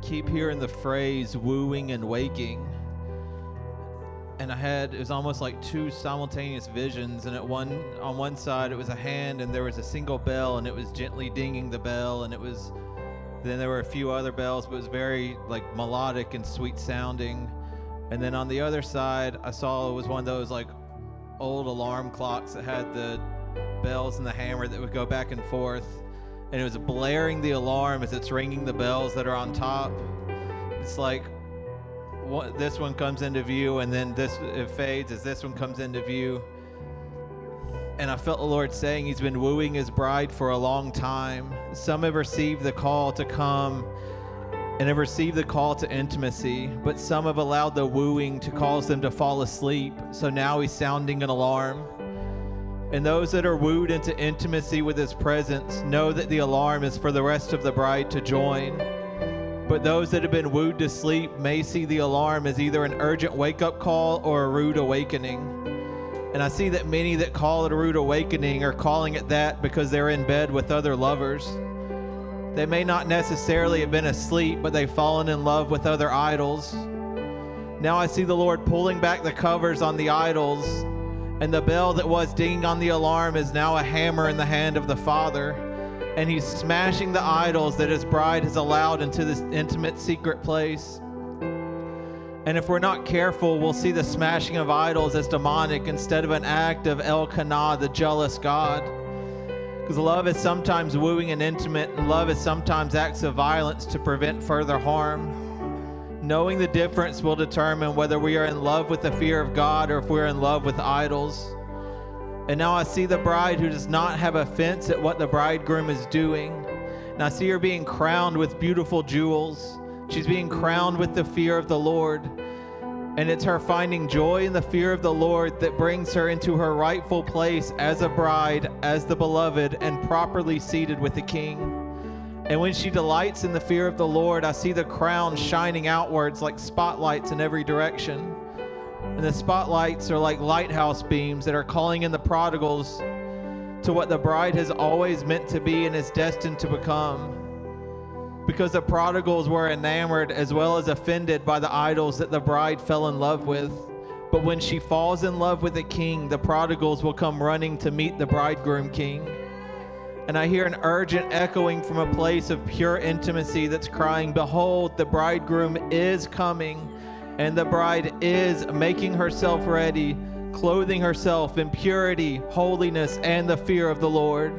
keep hearing the phrase wooing and waking. And it was almost like two simultaneous visions. And on one side, it was a hand and there was a single bell and it was gently dinging the bell. And then there were a few other bells, but it was very like melodic and sweet sounding. And then on the other side, I saw it was one of those like old alarm clocks that had the bells and the hammer that would go back and forth. And it was blaring the alarm as it's ringing the bells that are on top. It's like this one comes into view, and then it fades as this one comes into view. And I felt the Lord saying he's been wooing his bride for a long time. Some have received the call to come and have received the call to intimacy, but some have allowed the wooing to cause them to fall asleep. So now he's sounding an alarm. And those that are wooed into intimacy with his presence know that the alarm is for the rest of the bride to join. But those that have been wooed to sleep may see the alarm as either an urgent wake-up call or a rude awakening. And I see that many that call it a rude awakening are calling it that because they're in bed with other lovers. They may not necessarily have been asleep, but they've fallen in love with other idols. Now I see the Lord pulling back the covers on the idols, and the bell that was dinging on the alarm is now a hammer in the hand of the Father. And he's smashing the idols that his bride has allowed into this intimate secret place. And if we're not careful, we'll see the smashing of idols as demonic instead of an act of Elkanah, the jealous God. Because love is sometimes wooing and intimate, and love is sometimes acts of violence to prevent further harm. Knowing the difference will determine whether we are in love with the fear of God or if we're in love with idols. And now I see the bride who does not have offense at what the bridegroom is doing. And I see her being crowned with beautiful jewels. She's being crowned with the fear of the Lord. And it's her finding joy in the fear of the Lord that brings her into her rightful place as a bride, as the beloved, and properly seated with the King. And when she delights in the fear of the Lord, I see the crown shining outwards like spotlights in every direction. And the spotlights are like lighthouse beams that are calling in the prodigals to what the bride has always meant to be and is destined to become. Because the prodigals were enamored as well as offended by the idols that the bride fell in love with. But when she falls in love with the King, the prodigals will come running to meet the bridegroom King. And I hear an urgent echoing from a place of pure intimacy that's crying, "Behold, the bridegroom is coming, and the bride is making herself ready, clothing herself in purity, holiness, and the fear of the Lord."